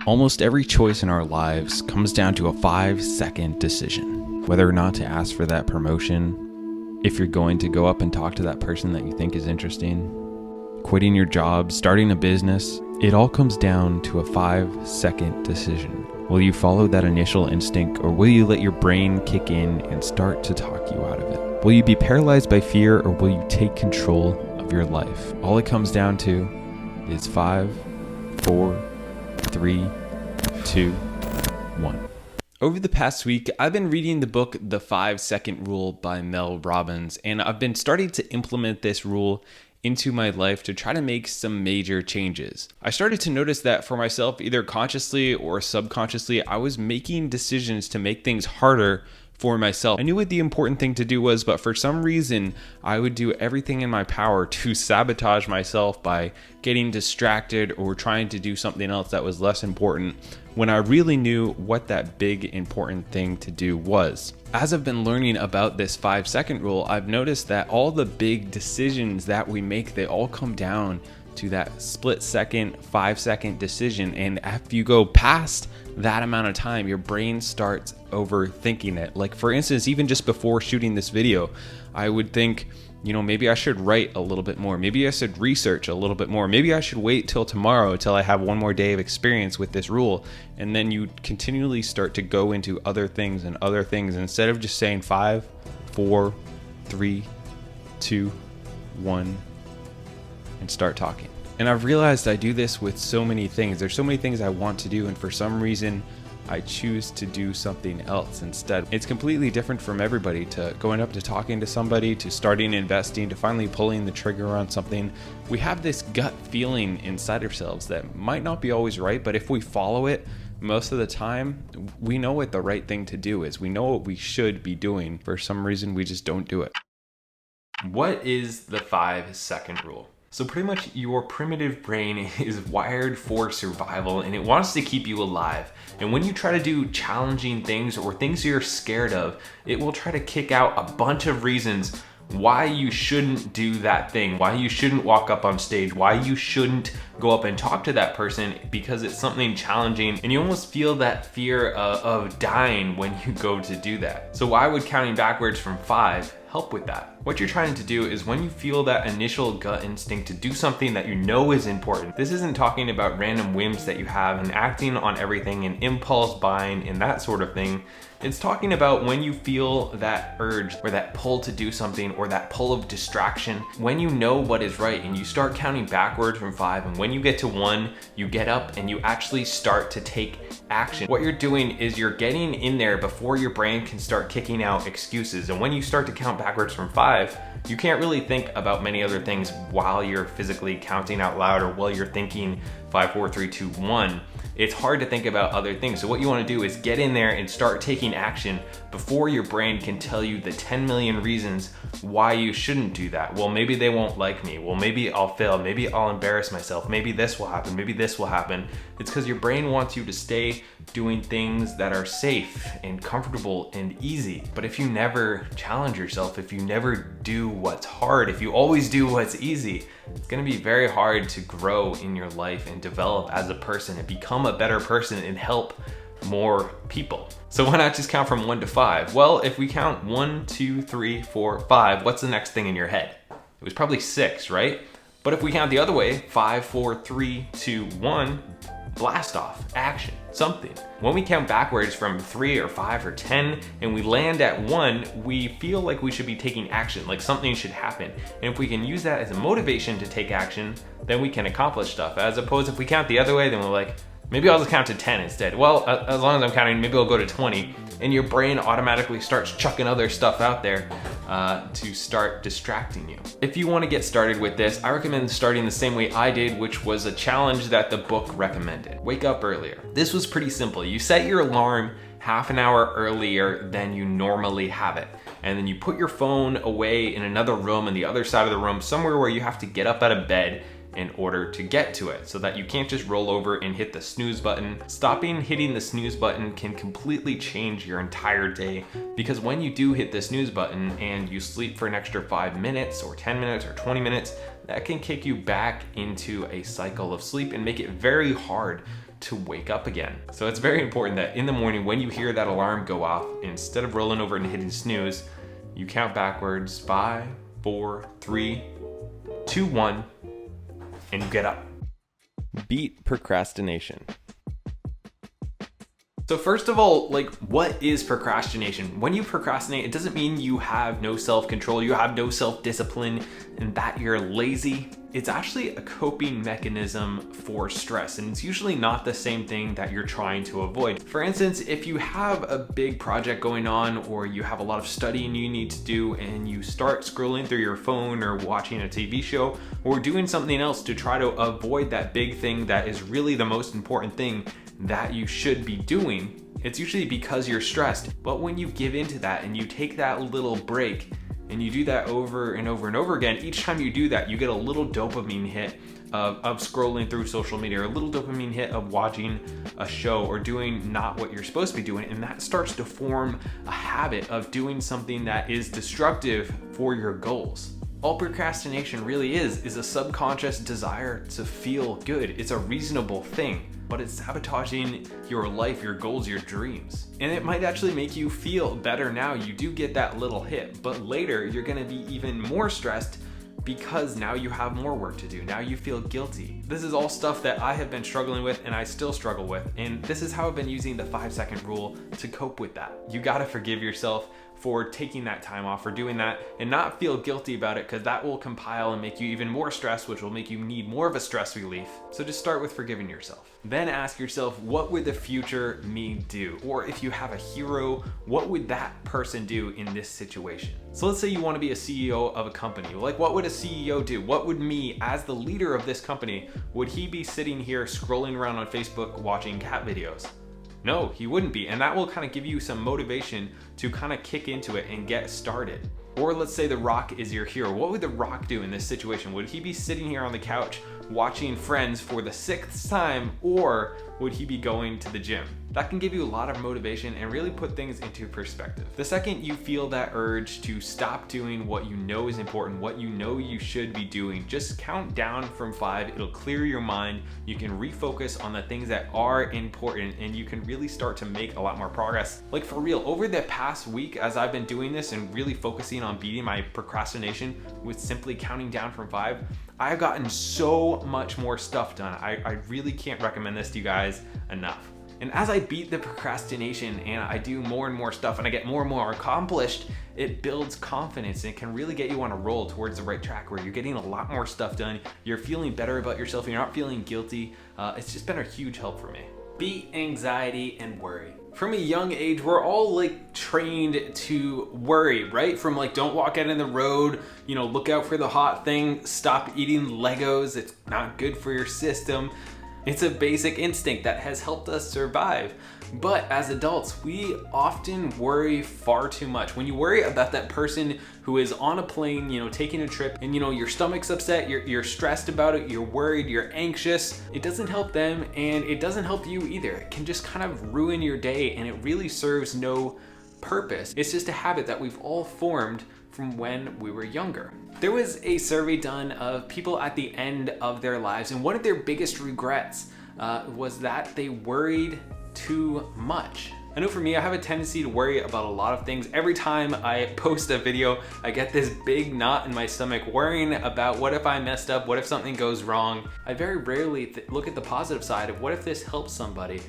Almost every choice in our lives comes down to a 5-second decision. Whether or not to ask for that promotion, if you're going to go up and talk to that person that you think is interesting, quitting your job, starting a business, it all comes down to a 5-second decision. Will you follow that initial instinct, or will you let your brain kick in and start to talk you out of it? Will you be paralyzed by fear, or will you take control of your life? All it comes down to is 5, 4, 3, 2, 1. Over the past week, I've been reading the book The 5-Second Rule by Mel Robbins, and I've been starting to implement this rule into my life to try to make some major changes. I started to notice that for myself, either consciously or subconsciously, I was making decisions to make things harder for myself. I knew what the important thing to do was, but for some reason, I would do everything in my power to sabotage myself by getting distracted or trying to do something else that was less important when I really knew what that big important thing to do was. As I've been learning about this 5-second rule, I've noticed that all the big decisions that we make, they all come down to that split second, 5-second decision. And if you go past that amount of time, your brain starts overthinking it. Like for instance, even just before shooting this video, I would think, maybe I should write a little bit more. Maybe I should research a little bit more. Maybe I should wait till tomorrow till I have one more day of experience with this rule. And then you continually start to go into other things and other things instead of just saying 5, 4, 3, 2, 1, and start talking. And I've realized I do this with so many things. There's so many things I want to do, and for some reason, I choose to do something else instead. It's completely different from everybody, to going up to talking to somebody, to starting investing, to finally pulling the trigger on something. We have this gut feeling inside ourselves that might not be always right, but if we follow it, most of the time, we know what the right thing to do is. We know what we should be doing. For some reason, we just don't do it. What is the 5-second rule? So pretty much your primitive brain is wired for survival, and it wants to keep you alive. And when you try to do challenging things or things you're scared of, it will try to kick out a bunch of reasons why you shouldn't do that thing, why you shouldn't walk up on stage, why you shouldn't go up and talk to that person because it's something challenging, and you almost feel that fear of dying when you go to do that. So why would counting backwards from 5 help with that? What you're trying to do is when you feel that initial gut instinct to do something that you know is important. This isn't talking about random whims that you have and acting on everything and impulse buying and that sort of thing. It's talking about when you feel that urge or that pull to do something or that pull of distraction, when you know what is right and you start counting backwards from 5, and when you get to 1, you get up and you actually start to take action. What you're doing is you're getting in there before your brain can start kicking out excuses. And when you start to count backwards from 5, you can't really think about many other things while you're physically counting out loud or while you're thinking 5, 4, 3, 2, 1. It's hard to think about other things. So what you want to do is get in there and start taking action before your brain can tell you the 10 million reasons why you shouldn't do that. Well, maybe they won't like me. Well, maybe I'll fail. Maybe I'll embarrass myself. Maybe this will happen. Maybe this will happen. It's because your brain wants you to stay doing things that are safe and comfortable and easy. But if you never challenge yourself, if you never do what's hard, if you always do what's easy, it's going to be very hard to grow in your life and develop as a person and become a better person and help more people. So why not just count from 1 to 5? Well, if we count 1, 2, 3, 4, 5, what's the next thing in your head? It was probably 6, right? But if we count the other way, 5, 4, 3, 2, 1, blast off, action, something. When we count backwards from 3 or 5 or 10 and we land at 1, we feel like we should be taking action, like something should happen. And if we can use that as a motivation to take action, then we can accomplish stuff. As opposed if we count the other way, then we're like, maybe I'll just count to 10 instead. Well, as long as I'm counting, maybe I'll go to 20. And your brain automatically starts chucking other stuff out there to start distracting you. If you want to get started with this, I recommend starting the same way I did, which was a challenge that the book recommended. Wake up earlier. This was pretty simple. You set your alarm half an hour earlier than you normally have it. And then you put your phone away in another room, in the other side of the room, somewhere where you have to get up out of bed in order to get to it, so that you can't just roll over and hit the snooze button. Stopping hitting the snooze button can completely change your entire day, because when you do hit the snooze button and you sleep for an extra 5 minutes or 10 minutes or 20 minutes, that can kick you back into a cycle of sleep and make it very hard to wake up again. So it's very important that in the morning when you hear that alarm go off, instead of rolling over and hitting snooze, you count backwards 5, 4, 3, 2, 1, and you get up. Beat procrastination. So first of all, like, what is procrastination? When you procrastinate, it doesn't mean you have no self-control, you have no self-discipline, and that you're lazy. It's actually a coping mechanism for stress, and it's usually not the same thing that you're trying to avoid. For instance, if you have a big project going on, or you have a lot of studying you need to do, and you start scrolling through your phone or watching a TV show or doing something else to try to avoid that big thing that is really the most important thing that you should be doing, it's usually because you're stressed. But when you give into that and you take that little break and you do that over and over and over again, each time you do that, you get a little dopamine hit of scrolling through social media, or a little dopamine hit of watching a show or doing not what you're supposed to be doing. And that starts to form a habit of doing something that is destructive for your goals. All procrastination really is a subconscious desire to feel good. It's a reasonable thing, but it's sabotaging your life, your goals, your dreams. And it might actually make you feel better now. You do get that little hit, but later you're gonna be even more stressed because now you have more work to do. Now you feel guilty. This is all stuff that I have been struggling with and I still struggle with. And this is how I've been using the 5-second rule to cope with that. You gotta forgive yourself for taking that time off, for doing that, and not feel guilty about it, because that will compile and make you even more stressed, which will make you need more of a stress relief. So just start with forgiving yourself. Then ask yourself, what would the future me do? Or if you have a hero, what would that person do in this situation? So let's say you want to be a CEO of a company. Like, what would a CEO do? What would me, as the leader of this company, would he be sitting here scrolling around on Facebook watching cat videos? No, he wouldn't be. And that will kind of give you some motivation to kind of kick into it and get started. Or let's say The Rock is your hero. What would The Rock do in this situation? Would he be sitting here on the couch watching Friends for the 6th time, or would he be going to the gym? That can give you a lot of motivation and really put things into perspective. The second you feel that urge to stop doing what you know is important, what you know you should be doing, just count down from 5. It'll clear your mind. You can refocus on the things that are important, and you can really start to make a lot more progress. Like, for real, over the past week, as I've been doing this and really focusing on beating my procrastination with simply counting down from 5, I've gotten so much more stuff done. I really can't recommend this to you guys enough. And as I beat the procrastination and I do more and more stuff and I get more and more accomplished, it builds confidence and it can really get you on a roll towards the right track where you're getting a lot more stuff done. You're feeling better about yourself. You're not feeling guilty. It's just been a huge help for me. Beat anxiety and worry. From a young age, we're all like trained to worry, right? From like, don't walk out in the road, you know, look out for the hot thing, stop eating Legos, it's not good for your system. It's a basic instinct that has helped us survive. But as adults, we often worry far too much. When you worry about that person who is on a plane, you know, taking a trip, and you know, your stomach's upset, you're stressed about it, you're worried, you're anxious, it doesn't help them and it doesn't help you either. It can just kind of ruin your day and it really serves no purpose. It's just a habit that we've all formed from when we were younger. There was a survey done of people at the end of their lives, and one of their biggest regrets was that they worried too much. I know for me, I have a tendency to worry about a lot of things. Every time I post a video, I get this big knot in my stomach worrying about what if I messed up, what if something goes wrong. I very rarely look at the positive side of what if this helps somebody.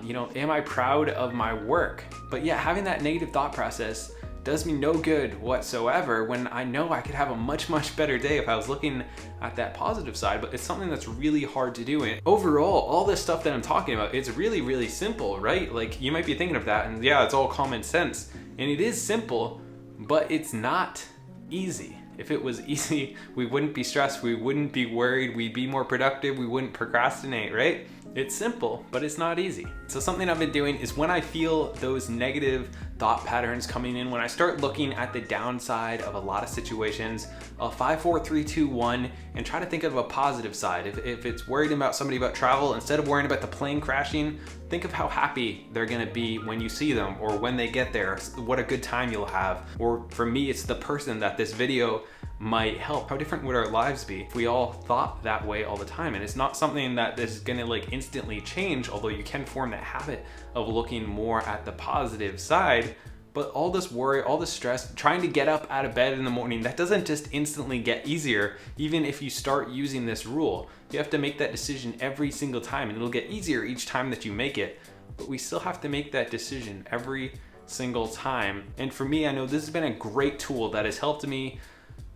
You know, am I proud of my work? But yeah, having that negative thought process does me no good whatsoever when I know I could have a much better day if I was looking at that positive side. But it's something that's really hard to do. And overall, all this stuff that I'm talking about, it's really simple, right? Like, you might be thinking of that and yeah, it's all common sense. And it is simple, but it's not easy. If it was easy, we wouldn't be stressed, we wouldn't be worried, we'd be more productive, we wouldn't procrastinate, right? It's simple, but it's not easy. So something I've been doing is when I feel those negative thought patterns coming in, when I start looking at the downside of a lot of situations, 5, 4, 3, 2, 1, and try to think of a positive side. If it's worried about somebody about travel, instead of worrying about the plane crashing, think of how happy they're gonna be when you see them or when they get there, what a good time you'll have. Or for me, it's the person that this video might help? How different would our lives be if we all thought that way all the time? And it's not something that is gonna like instantly change, although you can form that habit of looking more at the positive side. But all this worry, all this stress, trying to get up out of bed in the morning, that doesn't just instantly get easier. Even if you start using this rule, you have to make that decision every single time, and it'll get easier each time that you make it. But we still have to make that decision every single time. And for me, I know this has been a great tool that has helped me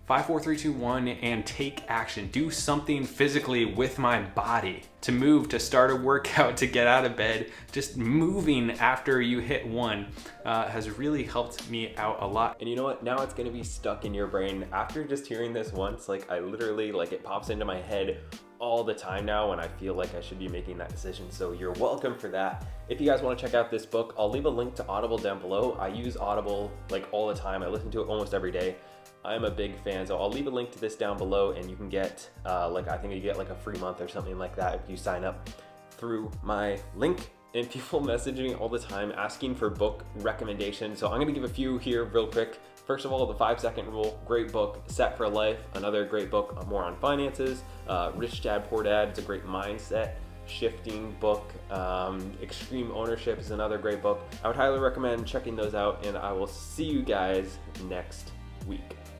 5, 4, 3, 2, 1, and take action. Do something physically with my body, to move, to start a workout, to get out of bed. Just moving after you hit 1 has really helped me out a lot. And you know what? Now it's gonna be stuck in your brain. After just hearing this once, like I literally, like it pops into my head all the time now when I feel like I should be making that decision. So you're welcome for that. If you guys want to check out this book, I'll leave a link to Audible down below. I use Audible like all the time. I listen to it almost every day. I'm a big fan, so I'll leave a link to this down below, and you can get like, I think you get like a free month or something like that if you sign up through my link. And people message me all the time asking for book recommendations. So I'm gonna give a few here real quick. First of all, The 5-Second Rule, great book. Set for Life, another great book, more on finances. Rich Dad, Poor Dad, it's a great mindset shifting book. Extreme Ownership is another great book. I would highly recommend checking those out, and I will see you guys next week.